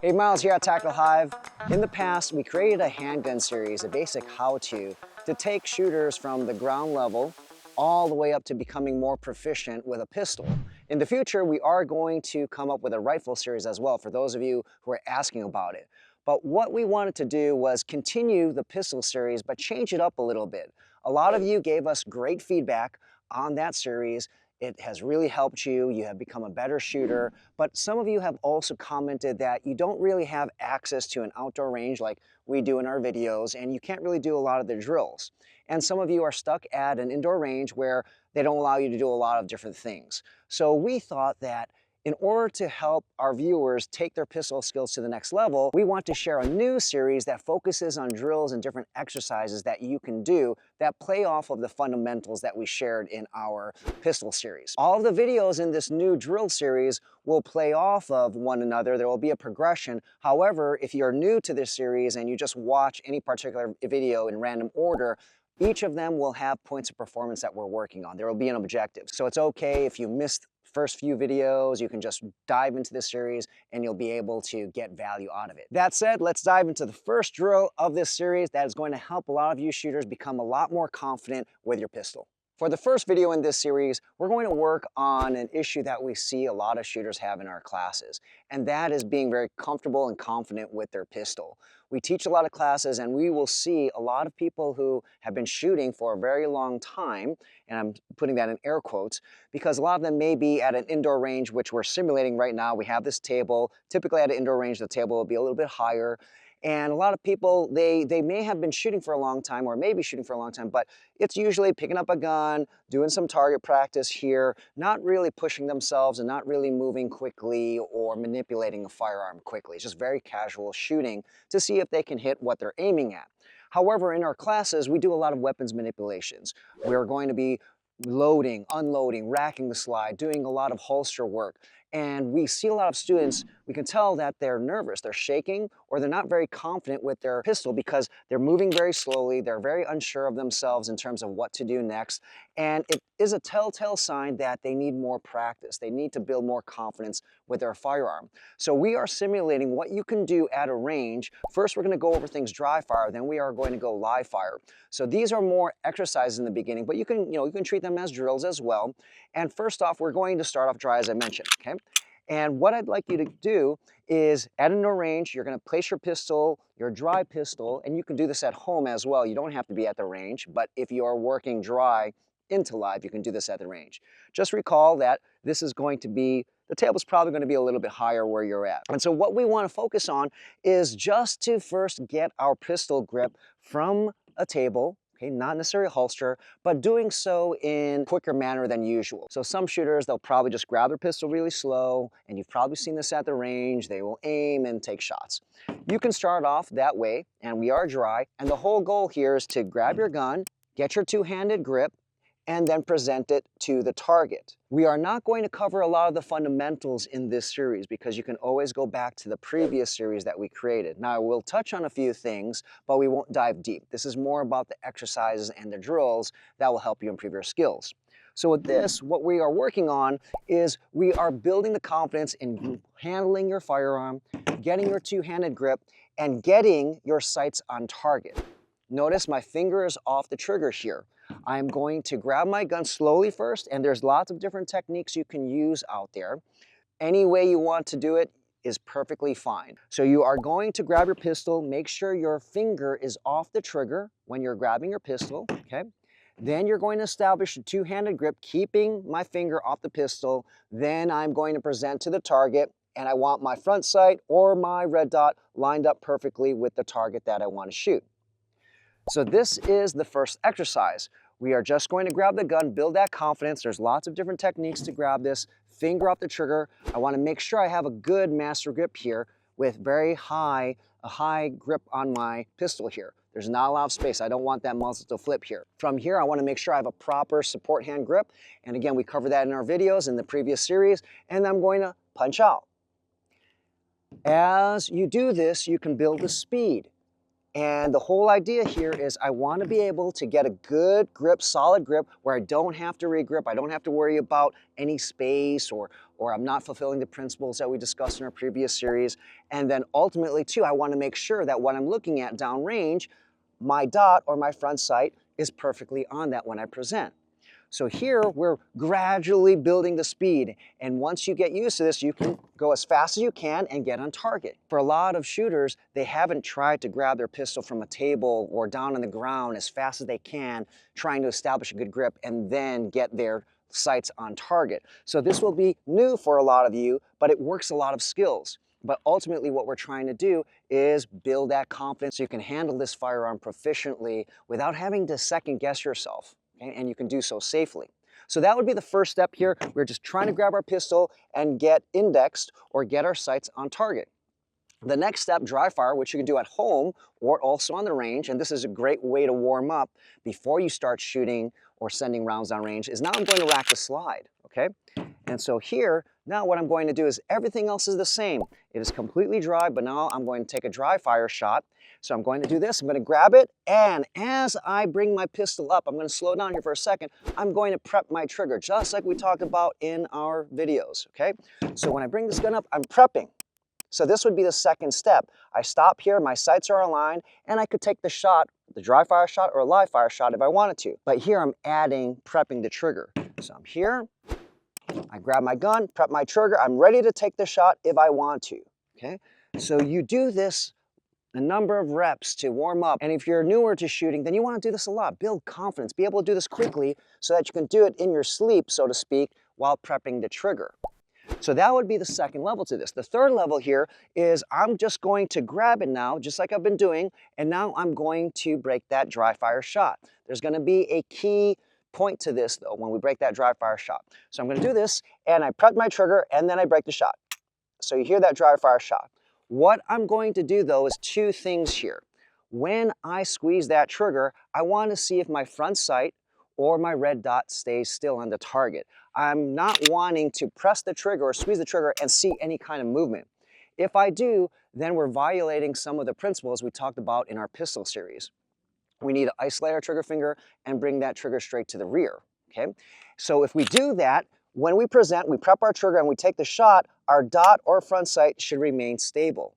Hey, Miles here at Tackle Hyve. In the past, we created a handgun series, a basic how-to, to take shooters from the ground level all the way up to becoming more proficient with a pistol. In the future, we are going to come up with a rifle series as well, for those of you who are asking about it. But what we wanted to do was continue the pistol series, but change it up a little bit. A lot of you gave us great feedback on that series. It has really helped you. You have become a better shooter, but some of you have also commented that you don't really have access to an outdoor range like we do in our videos, and you can't really do a lot of the drills. And some of you are stuck at an indoor range where they don't allow you to do a lot of different things. So we thought that in order to help our viewers take their pistol skills to the next level, we want to share a new series that focuses on drills and different exercises that you can do that play off of the fundamentals that we shared in our pistol series. All of the videos in this new drill series will play off of one another. There will be a progression. However, if you're new to this series and you just watch any particular video in random order, each of them will have points of performance that we're working on. There will be an objective. So it's okay if you missed first few videos, you can just dive into this series and you'll be able to get value out of it. That said, let's dive into the first drill of this series that is going to help a lot of you shooters become a lot more confident with your pistol. For the first video in this series, we're going to work on an issue that we see a lot of shooters have in our classes, and that is being very comfortable and confident with their pistol. We teach a lot of classes and we will see a lot of people who have been shooting for a very long time, and I'm putting that in air quotes, because a lot of them may be at an indoor range, which we're simulating right now. We have this table. Typically at an indoor range, the table will be a little bit higher. And a lot of people, they may have been shooting for a long time or maybe shooting for a long time, but it's usually picking up a gun, doing some target practice here, not really pushing themselves and not really moving quickly or manipulating a firearm quickly. It's just very casual shooting to see if they can hit what they're aiming at. However, in our classes, we do a lot of weapons manipulations. We're going to be loading, unloading, racking the slide, doing a lot of holster work. And we see a lot of students, we can tell that they're nervous, they're shaking, or they're not very confident with their pistol because they're moving very slowly, they're very unsure of themselves in terms of what to do next. And it is a telltale sign that they need more practice. They need to build more confidence with their firearm. So we are simulating what you can do at a range. First, we're going to go over things dry fire, then we are going to go live fire. So these are more exercises in the beginning, but you can treat them as drills as well. And first off, we're going to start off dry, as I mentioned, okay? And what I'd like you to do is at an indoor range, you're going to place your pistol, your dry pistol, and you can do this at home as well. You don't have to be at the range, but if you are working dry into live, you can do this at the range. Just recall that this is going to be, the table's probably going to be a little bit higher where you're at. And so what we want to focus on is just to first get our pistol grip from a table. Okay, not necessarily a holster, but doing so in a quicker manner than usual. So some shooters, they'll probably just grab their pistol really slow, and you've probably seen this at the range. They will aim and take shots. You can start off that way, and we are dry, and the whole goal here is to grab your gun, get your two-handed grip, and then present it to the target. We are not going to cover a lot of the fundamentals in this series because you can always go back to the previous series that we created. Now, I will touch on a few things, but we won't dive deep. This is more about the exercises and the drills that will help you improve your skills. So with this, what we are working on is we are building the confidence in handling your firearm, getting your two-handed grip, and getting your sights on target. Notice my finger is off the trigger here. I'm going to grab my gun slowly first, and there's lots of different techniques you can use out there. Any way you want to do it is perfectly fine. So you are going to grab your pistol, make sure your finger is off the trigger when you're grabbing your pistol, okay? Then you're going to establish a two-handed grip, keeping my finger off the pistol. Then I'm going to present to the target, and I want my front sight or my red dot lined up perfectly with the target that I want to shoot. So this is the first exercise. We are just going to grab the gun, build that confidence. There's lots of different techniques to grab this. Finger off the trigger. I want to make sure I have a good master grip here with a high grip on my pistol here. There's not a lot of space. I don't want that muzzle to flip here. From here, I want to make sure I have a proper support hand grip. And again, we covered that in our videos in the previous series. And I'm going to punch out. As you do this, you can build the speed. And the whole idea here is I want to be able to get a good grip, solid grip, where I don't have to re-grip. I don't have to worry about any space or I'm not fulfilling the principles that we discussed in our previous series. And then ultimately too, I want to make sure that what I'm looking at downrange, my dot or my front sight is perfectly on that when I present. So here we're gradually building the speed, and once you get used to this, you can go as fast as you can and get on target. For a lot of shooters, they haven't tried to grab their pistol from a table or down on the ground as fast as they can, trying to establish a good grip and then get their sights on target. So this will be new for a lot of you, but it works a lot of skills. But ultimately what we're trying to do is build that confidence so you can handle this firearm proficiently without having to second guess yourself. Okay, and you can do so safely. So that would be the first step here. We're just trying to grab our pistol and get indexed or get our sights on target. The next step, dry fire, which you can do at home or also on the range, and this is a great way to warm up before you start shooting or sending rounds down range, is now I'm going to rack the slide, okay? And so here, now what I'm going to do is everything else is the same. It is completely dry, but now I'm going to take a dry fire shot. So I'm going to do this, I'm going to grab it, and as I bring my pistol up, I'm going to slow down here for a second, I'm going to prep my trigger, just like we talked about in our videos, okay? So when I bring this gun up, I'm prepping. So this would be the second step. I stop here, my sights are aligned, and I could take the shot, the dry fire shot or a live fire shot if I wanted to. But here I'm adding, prepping the trigger. So I'm here, I grab my gun, prep my trigger, I'm ready to take the shot if I want to, okay? So you do this a number of reps to warm up. And if you're newer to shooting, then you want to do this a lot. Build confidence. Be able to do this quickly so that you can do it in your sleep, so to speak, while prepping the trigger. So that would be the second level to this. The third level here is I'm just going to grab it now, just like I've been doing, and now I'm going to break that dry fire shot. There's going to be a key point to this, though, when we break that dry fire shot. So I'm going to do this, and I prep my trigger, and then I break the shot. So you hear that dry fire shot. What I'm going to do though is two things here. When I squeeze that trigger, I want to see if my front sight or my red dot stays still on the target. I'm not wanting to press the trigger or squeeze the trigger and see any kind of movement. If I do, then we're violating some of the principles we talked about in our pistol series. We need to isolate our trigger finger and bring that trigger straight to the rear, okay? So if we do that, when we present, we prep our trigger and we take the shot, our dot or front sight should remain stable.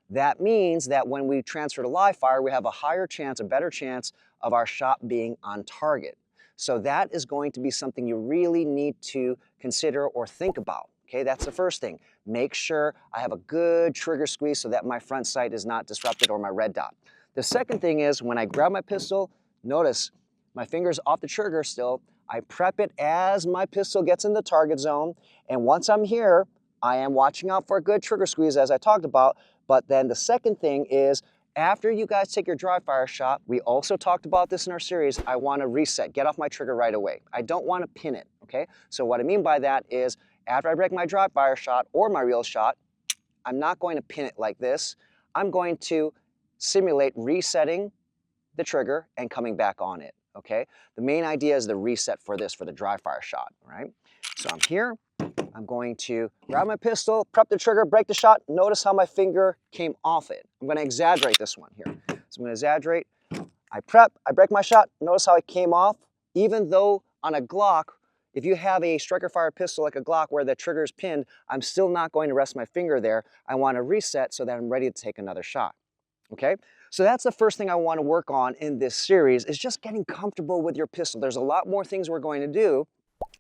That means that when we transfer to live fire, we have a higher chance, a better chance of our shot being on target. So that is going to be something you really need to consider or think about. Okay, that's the first thing. Make sure I have a good trigger squeeze so that my front sight is not disrupted or my red dot. The second thing is when I grab my pistol, notice my finger's off the trigger still. I prep it as my pistol gets in the target zone. And once I'm here, I am watching out for a good trigger squeeze as I talked about. But then the second thing is after you guys take your dry fire shot, we also talked about this in our series, I want to reset, get off my trigger right away. I don't want to pin it, okay? So what I mean by that is after I break my dry fire shot or my real shot, I'm not going to pin it like this. I'm going to simulate resetting the trigger and coming back on it, okay? The main idea is the reset for this, for the dry fire shot, right? So I'm here, I'm going to grab my pistol, prep the trigger, break the shot. Notice how my finger came off it. I'm going to exaggerate this one here. So I'm going to exaggerate. I prep, I break my shot. Notice how it came off. Even though on a Glock, if you have a striker fire pistol like a Glock where the trigger is pinned, I'm still not going to rest my finger there. I want to reset so that I'm ready to take another shot. Okay? So that's the first thing I want to work on in this series is just getting comfortable with your pistol. There's a lot more things we're going to do,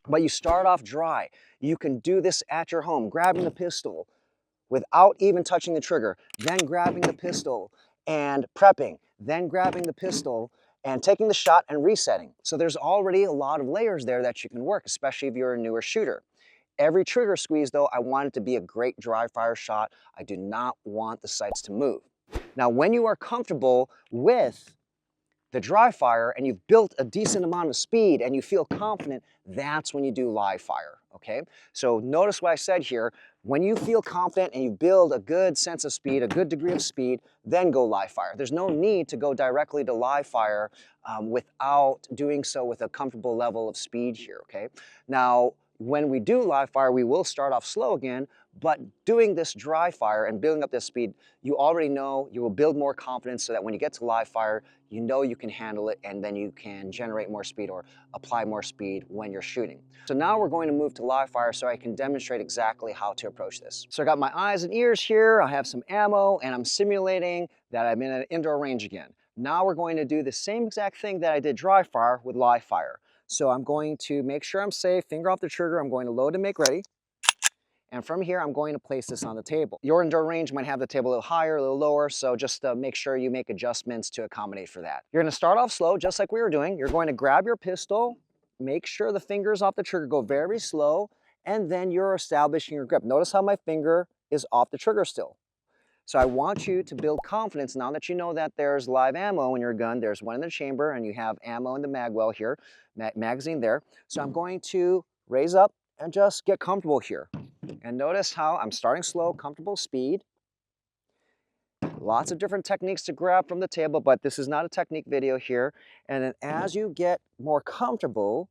but you start off dry. You can do this at your home, grabbing the pistol without even touching the trigger, then grabbing the pistol and prepping, then grabbing the pistol and taking the shot and resetting. So there's already a lot of layers there that you can work, especially if you're a newer shooter. Every trigger squeeze though, I want it to be a great dry fire shot. I do not want the sights to move. Now, when you are comfortable with the dry fire and you've built a decent amount of speed and you feel confident, that's when you do live fire, okay? So notice what I said here. When you feel confident and you build a good sense of speed, a good degree of speed, then go live fire. There's no need to go directly to live fire without doing so with a comfortable level of speed here, okay? Now, when we do live fire, we will start off slow again, But doing this dry fire and building up this speed, you already know you will build more confidence so that when you get to live fire, you know you can handle it and then you can generate more speed or apply more speed when you're shooting. So now we're going to move to live fire so I can demonstrate exactly how to approach this. So I got my eyes and ears here, I have some ammo, and I'm simulating that I'm in an indoor range again. Now we're going to do the same exact thing that I did dry fire with live fire. So I'm going to make sure I'm safe, finger off the trigger, I'm going to load and make ready. And from here, I'm going to place this on the table. Your indoor range might have the table a little higher, a little lower, so just make sure you make adjustments to accommodate for that. You're gonna start off slow, just like we were doing. You're going to grab your pistol, make sure the fingers off the trigger go very slow, and then you're establishing your grip. Notice how my finger is off the trigger still. So I want you to build confidence now that you know that there's live ammo in your gun. There's one in the chamber and you have ammo in the mag well here, magazine there. So I'm going to raise up and just get comfortable here. And notice how I'm starting slow, comfortable speed. Lots of different techniques to grab from the table, but this is not a technique video here. And then as you get more comfortable,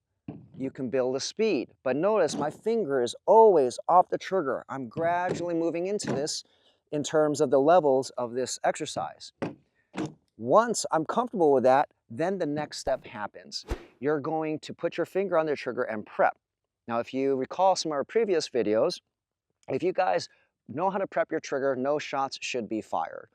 you can build a speed. But notice my finger is always off the trigger. I'm gradually moving into this in terms of the levels of this exercise. Once I'm comfortable with that, then the next step happens. You're going to put your finger on the trigger and prep. Now, if you recall some of our previous videos, if you guys know how to prep your trigger, no shots should be fired.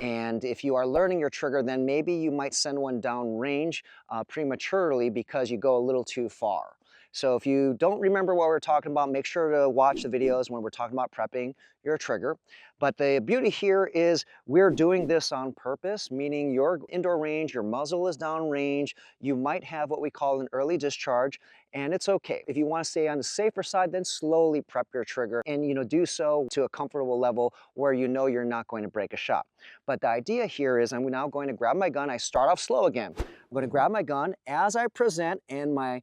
And if you are learning your trigger, then maybe you might send one down range prematurely because you go a little too far. So if you don't remember what we're talking about, make sure to watch the videos when we're talking about prepping your trigger. But the beauty here is we're doing this on purpose, meaning your indoor range, your muzzle is down range, you might have what we call an early discharge, and it's okay. If you want to stay on the safer side, then slowly prep your trigger and do so to a comfortable level where you know you're not going to break a shot. But the idea here is I'm now going to grab my gun. I start off slow again. I'm going to grab my gun as I present and my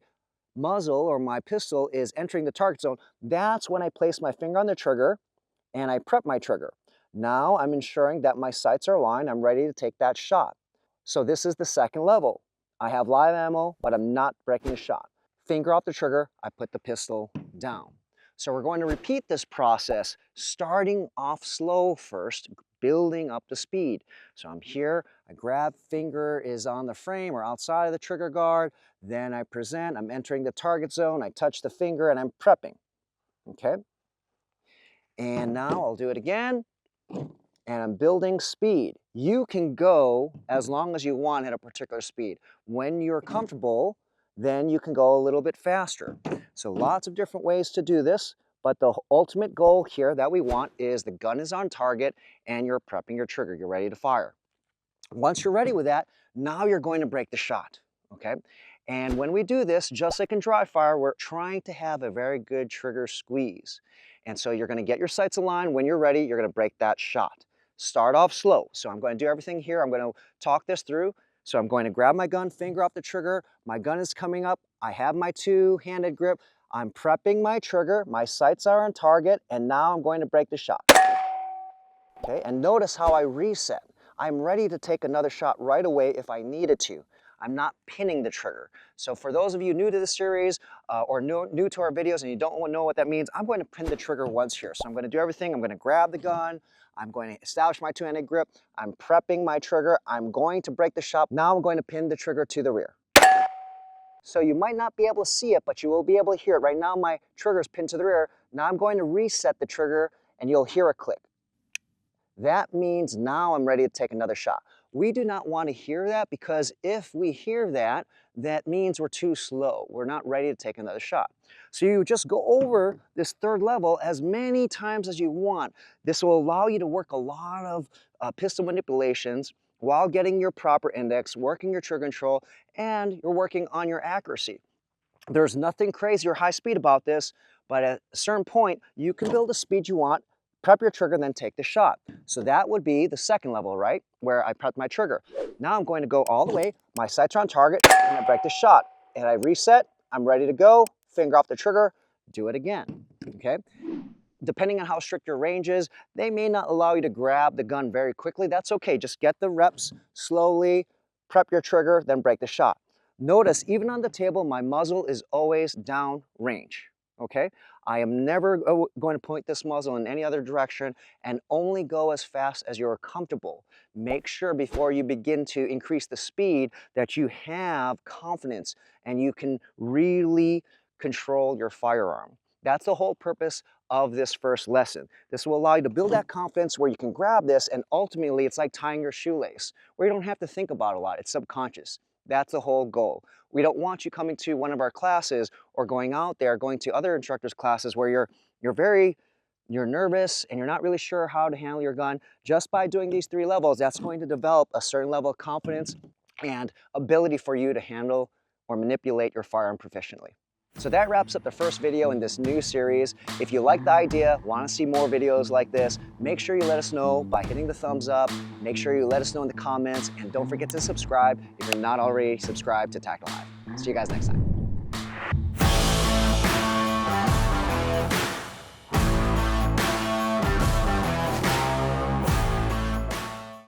muzzle or my pistol is entering the target zone. That's when I place my finger on the trigger and I prep my trigger. Now I'm ensuring that my sights are aligned. I'm ready to take that shot. So this is the second level. I have live ammo, but I'm not breaking a shot. Finger off the trigger, I put the pistol down. So we're going to repeat this process, starting off slow first, building up the speed. So I'm here, I grab, finger is on the frame or outside of the trigger guard, then I present, I'm entering the target zone, I touch the finger and I'm prepping, okay? And now I'll do it again, and I'm building speed. You can go as long as you want at a particular speed. When you're comfortable, then you can go a little bit faster. So lots of different ways to do this, but the ultimate goal here that we want is the gun is on target and you're prepping your trigger, you're ready to fire. Once you're ready with that, now you're going to break the shot, okay? And when we do this, just like in dry fire, we're trying to have a very good trigger squeeze. And so you're gonna get your sights aligned. When you're ready, you're gonna break that shot. Start off slow. So I'm going to do everything here. I'm going to talk this through. So I'm going to grab my gun, finger off the trigger. My gun is coming up. I have my two-handed grip. I'm prepping my trigger. My sights are on target. And now I'm going to break the shot. Okay, and notice how I reset. I'm ready to take another shot right away if I needed to. I'm not pinning the trigger. So for those of you new to the series or new to our videos and you don't know what that means, I'm going to pin the trigger once here. So I'm going to do everything. I'm going to grab the gun. I'm going to establish my two-handed grip. I'm prepping my trigger. I'm going to break the shot. Now I'm going to pin the trigger to the rear. So you might not be able to see it, but you will be able to hear it. Right now my trigger is pinned to the rear. Now I'm going to reset the trigger and you'll hear a click. That means now I'm ready to take another shot. We do not want to hear that because if we hear that, that means we're too slow. We're not ready to take another shot. So you just go over this third level as many times as you want. This will allow you to work a lot of pistol manipulations while getting your proper index, working your trigger control, and you're working on your accuracy. There's nothing crazy or high speed about this, but at a certain point, you can build the speed you want, prep your trigger, then take the shot. So that would be the second level, right? Where I prep my trigger. Now I'm going to go all the way, my sights are on target, and I break the shot. And I reset, I'm ready to go, finger off the trigger, do it again, okay? Depending on how strict your range is, they may not allow you to grab the gun very quickly. That's okay, just get the reps slowly, prep your trigger, then break the shot. Notice, even on the table, my muzzle is always down range, okay? I am never going to point this muzzle in any other direction, and only go as fast as you're comfortable. Make sure before you begin to increase the speed that you have confidence and you can really control your firearm. That's the whole purpose of this first lesson. This will allow you to build that confidence where you can grab this, and ultimately it's like tying your shoelace, where you don't have to think about it a lot. It's subconscious. That's the whole goal. We don't want you coming to one of our classes or going out there, going to other instructors' classes where you're nervous and you're not really sure how to handle your gun. Just by doing these 3 levels, that's going to develop a certain level of confidence and ability for you to handle or manipulate your firearm proficiently. So that wraps up the first video in this new series. If you like the idea, want to see more videos like this, make sure you let us know by hitting the thumbs up. Make sure you let us know in the comments, and don't forget to subscribe if you're not already subscribed to Tactile Hyve. See you guys next time.